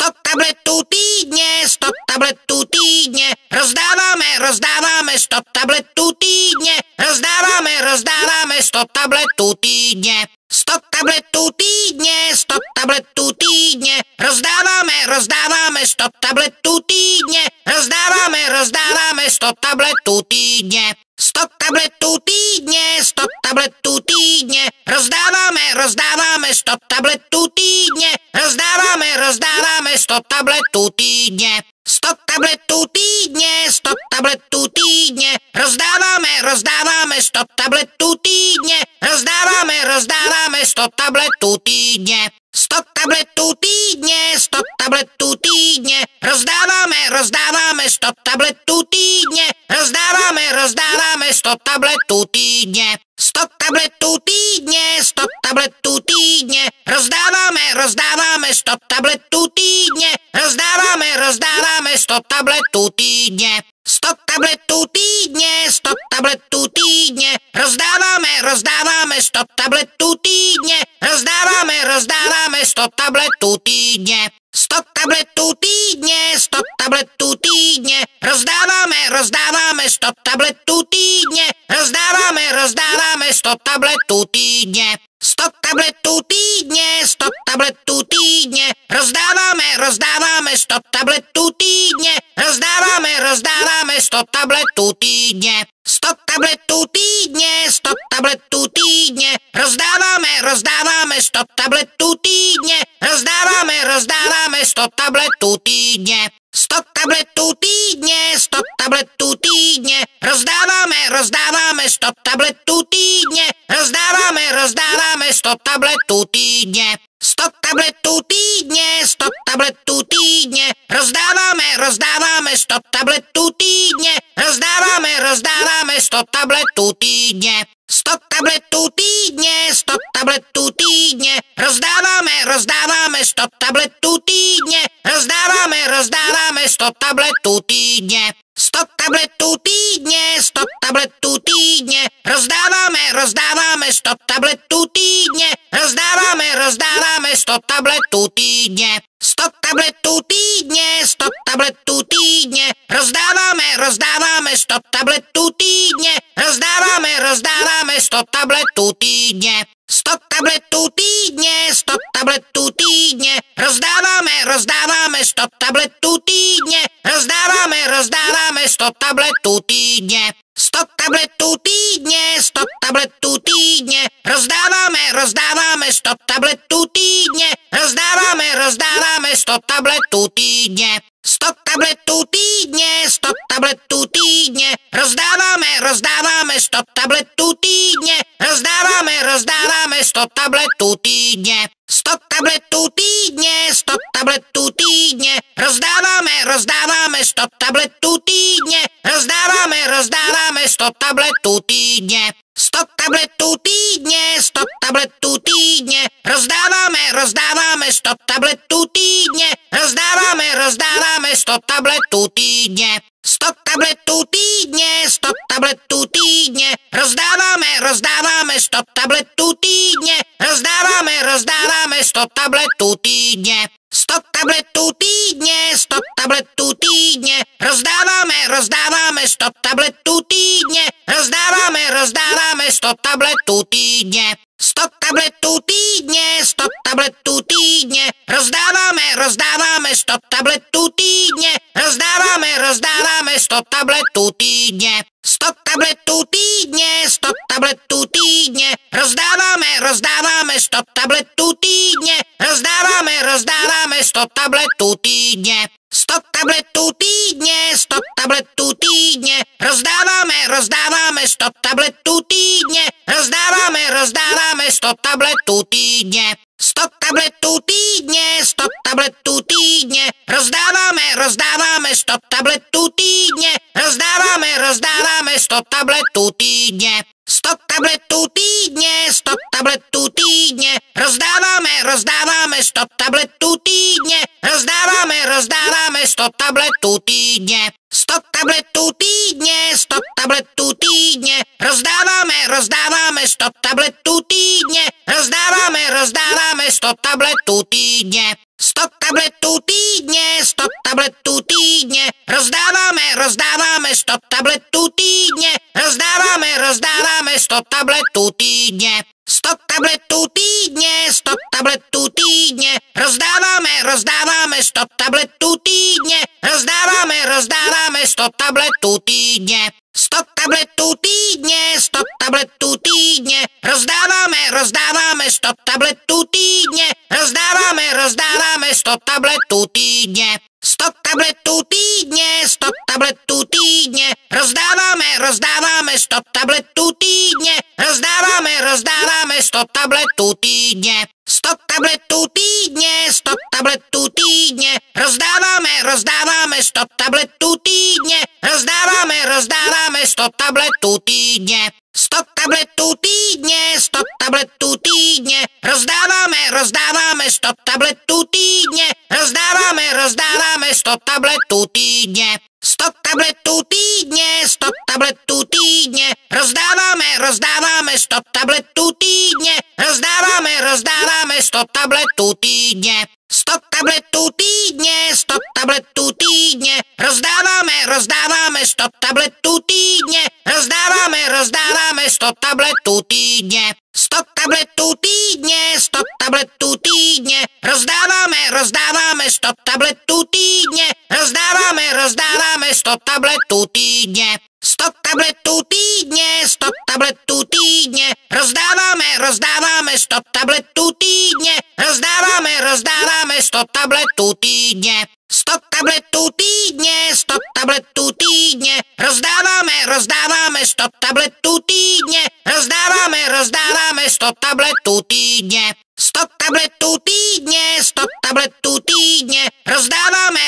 100 tabletů týdně, 100 tabletů týdně, rozdáváme 100 tabletů týdně, rozdáváme 100 tabletů týdně. 100 tabletů týdně, 100 tabletů týdně, rozdáváme 100 tabletů týdně, rozdáváme 100 tabletů týdně. 100 tabletů týdně, 100 tabletů týdně, rozdáváme 100 tabletů týdně, rozdáváme 100 tabletů týdně. 100 tabletů týdně, 100 tabletů týdně, rozdáváme 100 tabletů týdně, rozdáváme 100 tabletů týdně. 100 tabletů týdně, 100 tabletů týdně, rozdáváme 100 tabletů týdně, rozdáváme 100 tabletů týdně. 100 tabletů týdně, 100 tabletů týdně, rozdáváme 100 tabletů týdně, rozdáváme 100 tabletů týdně. 100 tabletů týdně, 100 tabletů týdně, rozdáváme 100 tabletů týdně, rozdáváme 100 tabletů týdně. 100 tabletů týdně, 100 tabletů týdně, rozdáváme 100 tabletů týdně, rozdáváme 100 tabletů týdně. 100 tabletů týdně, 100 tabletů týdně, rozdáváme 100 tabletů týdně, rozdáváme 100 tabletů týdně. 100 tabletů týdně, 100 tabletů týdně, rozdáváme 100 tabletů týdně, rozdáváme 100 tabletů týdně. 100 tabletů týdně, 100 tabletů týdně, rozdáváme 100 tabletů týdně, rozdáváme 100 tabletů týdně. 100 tabletů týdně, 100 tabletů týdně, rozdáváme 100 tabletů týdně, rozdáváme 100 tabletů týdně. 100 tabletů týdně, 100 tabletů týdně, rozdáváme 100 tabletů týdně, rozdáváme 100 tabletů týdně. 100 tabletů týdně, 100 tabletů týdně, rozdáváme 100 tabletů týdně, rozdáváme 100 tabletů týdně. 100 tabletů týdně, 100 tabletů týdně, rozdáváme 100 tabletů týdně, rozdáváme 100 tabletů týdně. 100 tabletů týdně, 100 tabletů týdně, rozdáváme 100 tabletů týdně, rozdáváme 100 tabletů týdně. 100 tabletů týdně, 100 tabletů týdně, rozdáváme 100 tabletů týdně, rozdáváme 100 tabletů týdně. 100 tabletů týdně, 100 tabletů týdně, rozdáváme 100 tabletů týdně, rozdáváme 100 tabletů týdně. 100 tabletů týdně, 100 tabletů týdně, rozdáváme 100 tabletů týdně, rozdáváme 100 tabletů týdně. 100 tabletů týdně, 100 tabletů týdně, rozdáváme 100 tabletů týdně, rozdáváme 100 tabletů týdně. 100 tabletů týdně, 100 tabletů týdně, rozdáváme 100 tabletů týdně, rozdáváme 100 tabletů týdně. 100 tabletů týdně, 100 tabletů týdně, rozdáváme 100 tabletů týdně, rozdáváme 100 tabletů týdně. 100 tabletů týdně, 100 tabletů týdně, rozdáváme 100 tabletů týdně, rozdáváme 100 tabletů týdně. 100 tabletů týdně, 100 tabletů týdně, rozdáváme 100 tabletů týdně, rozdáváme 100 tabletů týdně. 100 tabletů týdně, 100 tabletů týdně, rozdáváme 100 tabletů týdně, rozdáváme 100 tabletů týdně. 100 tabletů týdně, 100 tabletů týdně, rozdáváme 100 tabletů týdně, rozdáváme 100 tabletů týdně. 100 tabletů týdně, 100 tabletů týdně, rozdáváme 100 tabletů týdně, rozdáváme 100 tabletů týdně. 100 tabletů týdně, 100 tabletů týdně, rozdáváme 100 tabletů týdně, rozdáváme 100 tabletů týdně. 100 tabletů týdně, 100 tabletů týdně, rozdáváme 100 tabletů týdně, rozdáváme 100 tabletů týdně. 100 tabletů týdně, 100 tabletů týdně, rozdáváme 100 tabletů týdně, rozdáváme 100 tabletů týdně. 100 tabletů týdně, 100 tabletů týdně, rozdáváme 100 tabletů týdně, rozdáváme 100 tabletů týdně. 100 tabletů týdně, 100 tabletů týdně, rozdáváme 100 tabletů týdně, rozdáváme 100 tabletů týdně. 100 tabletů týdně, 100 tabletů týdně, rozdáváme 100 tabletů týdně, rozdáváme 100 tabletů týdně. 100 tabletů týdně, 100 tabletů týdně, rozdáváme 100 tabletů týdně, rozdáváme 100 tabletů týdně. 100 tabletů týdně, 100 tabletů týdně, rozdáváme 100 tabletů týdně, rozdáváme 100 tabletů týdně. 100 tabletů týdně, 100 tabletů týdně, rozdáváme 100 tabletů týdně, rozdáváme 100 tabletů týdně. 100 tabletů týdně, 100 tabletů týdně, rozdáváme 100 tabletů týdně, rozdáváme 100 tabletů týdně. 100 tabletů týdně, 100 tabletů týdně, rozdáváme 100 tabletů týdně, rozdáváme 100 tabletů týdně. 100 tabletů týdně, 100 tabletů týdně, rozdáváme 100 tabletů týdně, rozdáváme 100 tabletů týdně. 100 tabletů týdně, 100 tabletů týdně, rozdáváme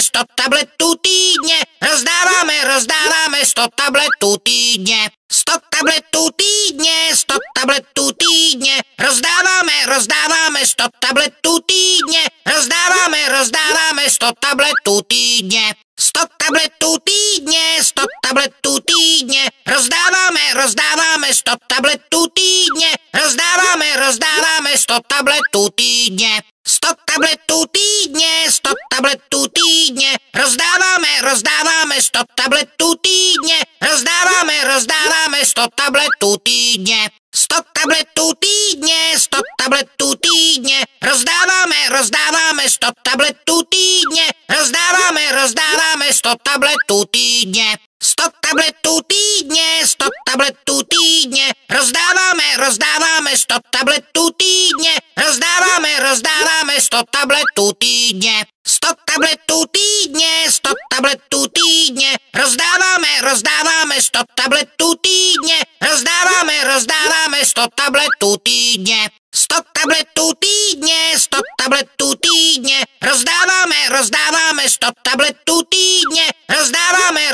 100 tabletů týdně, rozdáváme 100 tabletů týdně. 100 tabletů týdně, 100 tabletů týdně, rozdáváme 100 tabletů týdně, rozdáváme 100 tabletů týdně. 100 tabletů týdně, 100 tabletů týdně, rozdáváme 100 tabletů týdně, rozdáváme 100 tabletů týdně. 100 tabletů týdně, 100 tabletů týdně, rozdáváme 100 tabletů týdně, rozdáváme 100 tabletů týdně. 100 tabletů týdně, 100 tabletů týdně, rozdáváme 100 tabletů týdně, rozdáváme 100 tabletů týdně. 100 tabletů týdně, 100 tabletů týdně, rozdáváme 100 tabletů týdně, rozdáváme 100 tabletů týdně. 100 tabletů týdně, 100 tabletů týdně, rozdáváme 100 tabletů týdně, rozdáváme 100 tabletů týdně. 100 tabletů týdně, 100 tabletů týdně, rozdáváme 100 tabletů týdně, rozdáváme 100 tabletů týdně. 100 tabletů týdně, 100 tabletů týdně, rozdáváme 100 tabletů týdně, rozdáváme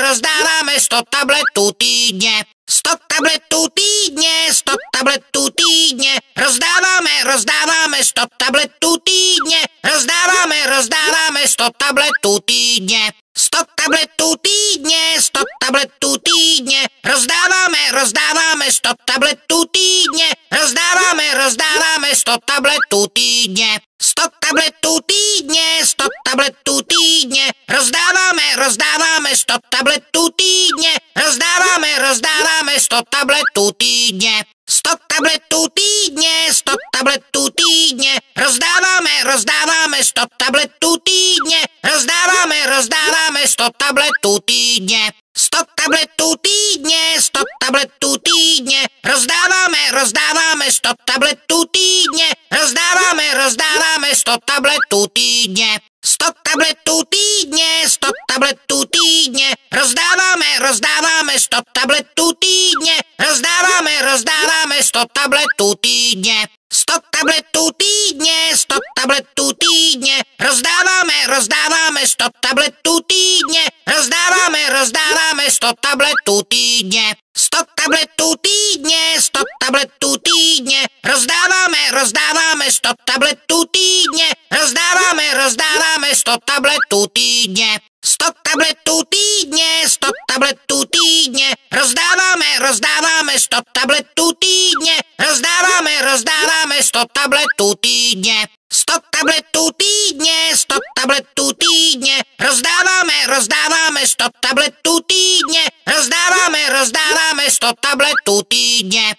100 tabletů týdně. 100 tabletů týdně, 100 tabletů týdně, rozdáváme 100 tabletů týdně, rozdáváme 100 tabletů týdně. 100 tabletů týdně, 100 tabletů týdně, rozdáváme 100 tabletů týdně, rozdáváme 100 tabletů týdně. 100 tabletů týdně, 100 tabletů týdně, rozdáváme 100 tabletů týdně, rozdáváme 100 tabletů týdně. 100 tabletů týdně, 100 tabletů týdně, rozdáváme 100 tabletů týdně, rozdáváme 100 tabletů týdně. 100 tabletů týdně, 100 tabletů týdně, rozdáváme 100 tabletů týdně, rozdáváme 100 tabletů týdně. 100 tabletů týdně, 100 tabletů týdně, rozdáváme 100 tabletů týdně, rozdáváme 100 tabletů týdně. 100 tabletů týdně, 100 tabletů týdně, rozdáváme 100 tabletů týdně, rozdáváme 100 tabletů týdně. 100 tabletů týdně, 100 tabletů týdně, rozdáváme 100 tabletů týdně, rozdáváme 100 tabletů týdně. 100 tabletů týdně, 100 tabletů týdně, rozdáváme 100 tabletů týdně, rozdáváme 100 tabletů týdně.